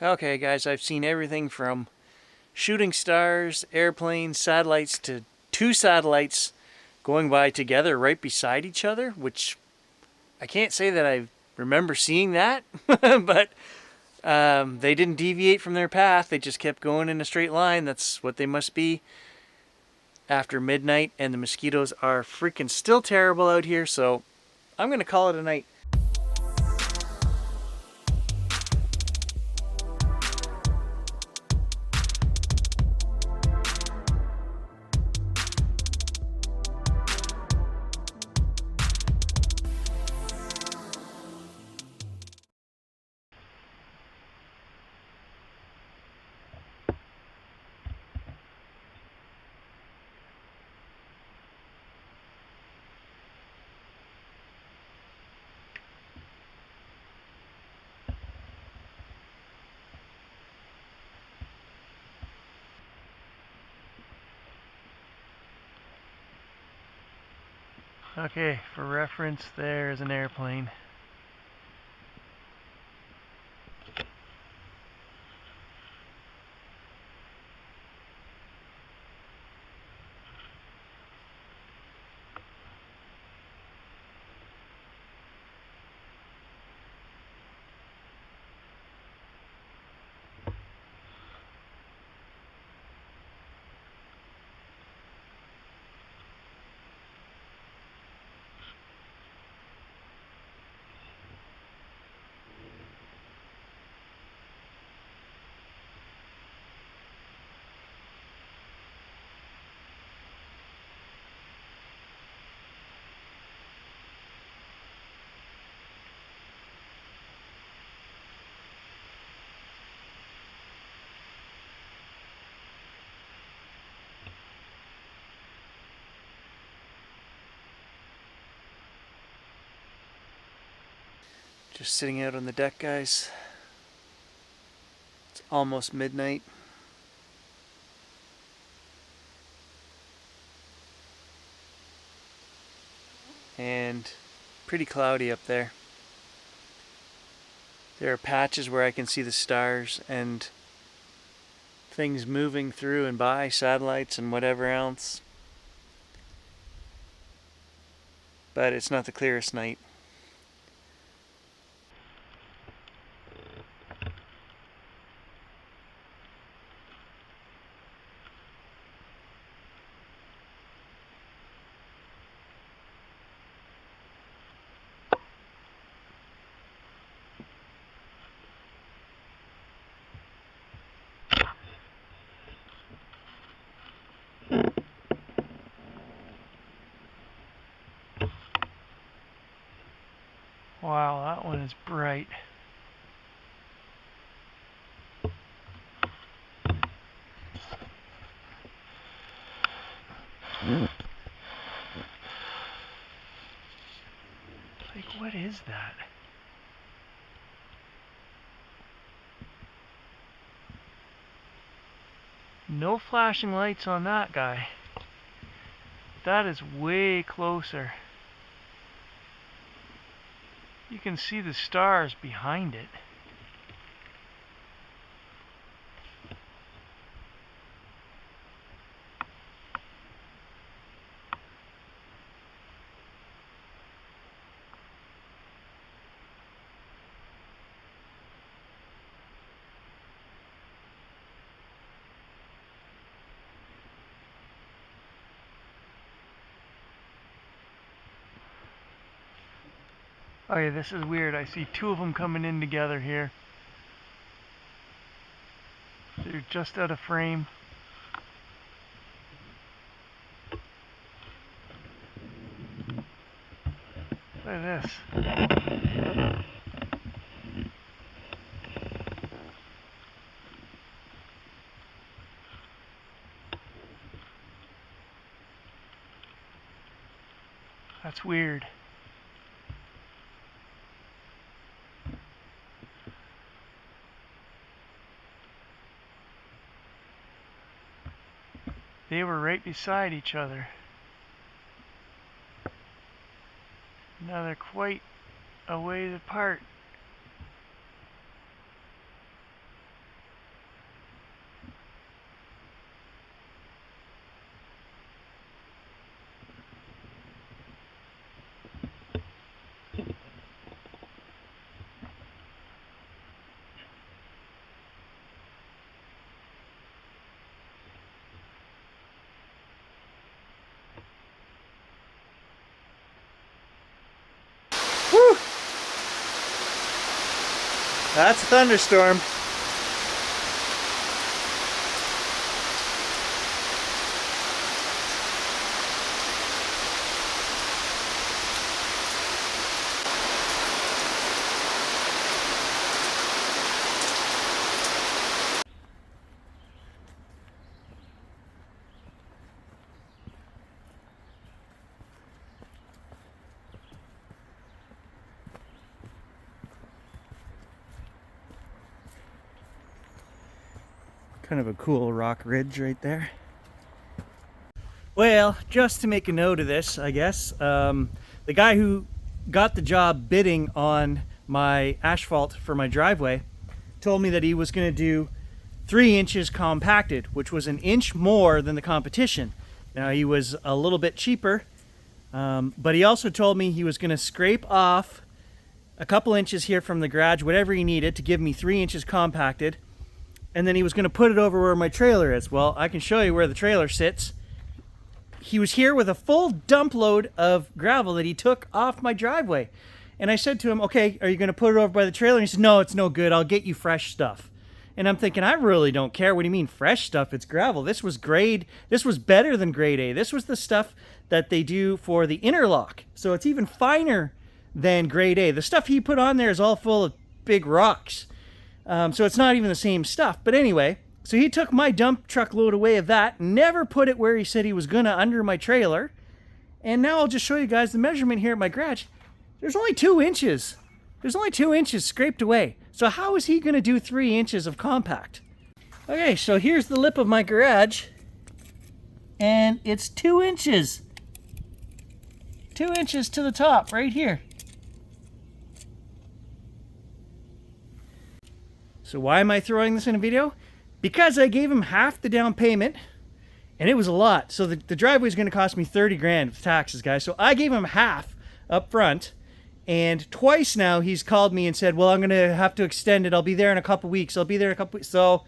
Okay, guys, I've seen everything from shooting stars, airplanes, satellites to two satellites going by together right beside each other, which I can't say that I remember seeing that, but they didn't deviate from their path. They just kept going in a straight line. That's what they must be after midnight, and the mosquitoes are freaking still terrible out here, so I'm going to call it a night. Okay, for reference, there's an airplane. Just sitting out on the deck, guys. It's almost midnight. And pretty cloudy up there. There are patches where I can see the stars and things moving through and by, satellites and whatever else. But it's not the clearest night. Wow, that one is bright. Like, what is that? No flashing lights on that guy. That is way closer. You can see the stars behind it. Okay, this is weird. I see two of them coming in together here. They're just out of frame. Look at this. That's weird. They were right beside each other. Now they're quite a ways apart. That's a thunderstorm. Kind of a cool rock ridge right there. Well, just to make a note of this, I guess, the guy who got the job bidding on my asphalt for my driveway told me that he was going to do 3 inches compacted, which was an inch more than the competition. Now, he was a little bit cheaper, but he also told me he was going to scrape off a couple inches here from the garage, whatever he needed, to give me 3 inches compacted. And then he was going to put it over where my trailer is. Well, I can show you where the trailer sits. He was here with a full dump load of gravel that he took off my driveway. And I said to him, okay, are you going to put it over by the trailer? And he said, no, it's no good. I'll get you fresh stuff. And I'm thinking, I really don't care. What do you mean fresh stuff? It's gravel. This was better than grade A. This was the stuff that they do for the interlock. So it's even finer than grade A. The stuff he put on there is all full of big rocks. So it's not even the same stuff. But anyway, so he took my dump truck load away of that, never put it where he said he was going to under my trailer. And now I'll just show you guys the measurement here at my garage. There's only 2 inches. There's only 2 inches scraped away. So how is he going to do 3 inches of compact? Okay, so here's the lip of my garage. And it's 2 inches. 2 inches to the top right here. So why am I throwing this in a video? Because I gave him half the down payment, and it was a lot. So the driveway is going to cost me 30 grand with taxes, guys. So I gave him half up front, and twice now he's called me and said, well, I'm going to have to extend it. I'll be there in a couple weeks. I'll be there in a couple weeks. So,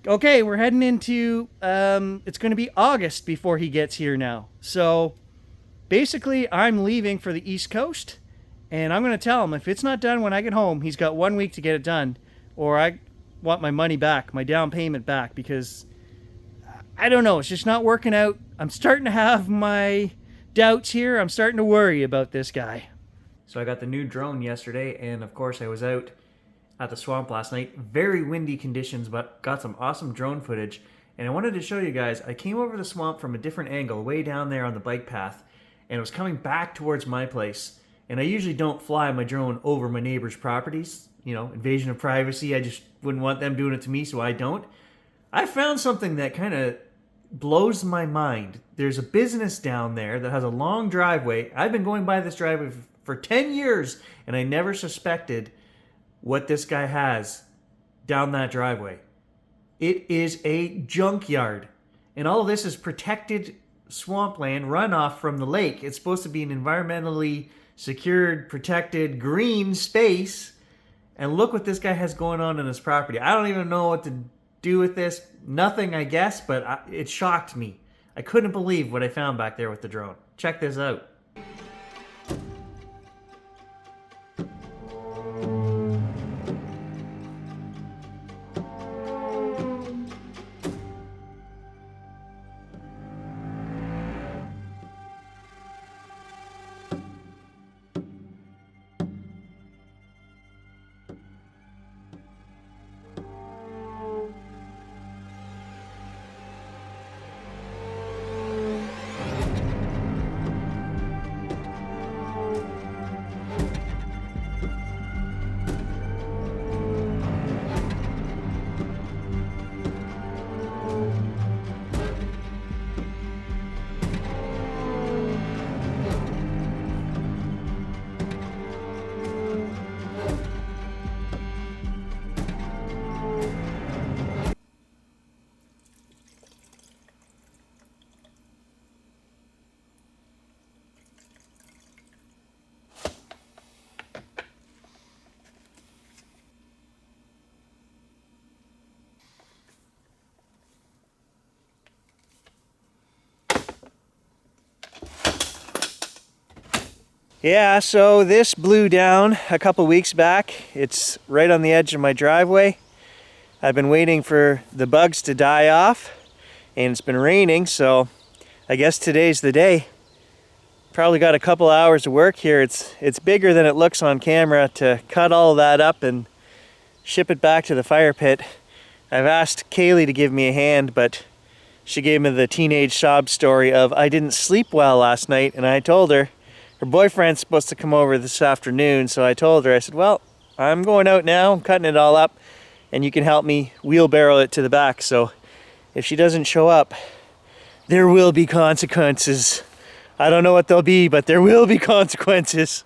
okay, we're heading into, it's going to be August before he gets here now. So basically, I'm leaving for the East Coast, and I'm going to tell him if it's not done when I get home, he's got 1 week to get it done. Or I want my money back, my down payment back, because I don't know, it's just not working out. I'm starting to have my doubts here. I'm starting to worry about this guy. So I got the new drone yesterday, and of course I was out at the swamp last night. Very windy conditions, but got some awesome drone footage. And I wanted to show you guys, I came over the swamp from a different angle, way down there on the bike path, and it was coming back towards my place. And I usually don't fly my drone over my neighbor's properties. You know, invasion of privacy. I just wouldn't want them doing it to me, so I don't. I found something that kind of blows my mind. There's a business down there that has a long driveway. I've been going by this driveway for 10 years, and I never suspected what this guy has down that driveway. It is a junkyard. And all of this is protected swampland runoff from the lake. It's supposed to be an environmentally secured, protected, green space. And look what this guy has going on in his property. I don't even know what to do with this. Nothing, I guess, but it shocked me. I couldn't believe what I found back there with the drone. Check this out. Yeah, so this blew down a couple weeks back. It's right on the edge of my driveway. I've been waiting for the bugs to die off, and it's been raining, so I guess today's the day. Probably got a couple hours of work here. It's bigger than it looks on camera to cut all of that up and ship it back to the fire pit. I've asked Kaylee to give me a hand, but she gave me the teenage sob story of I didn't sleep well last night, and I told her her boyfriend's supposed to come over this afternoon, so I told her, I said, well, I'm going out now, I'm cutting it all up, and you can help me wheelbarrow it to the back. So if she doesn't show up, there will be consequences. I don't know what they'll be, but there will be consequences.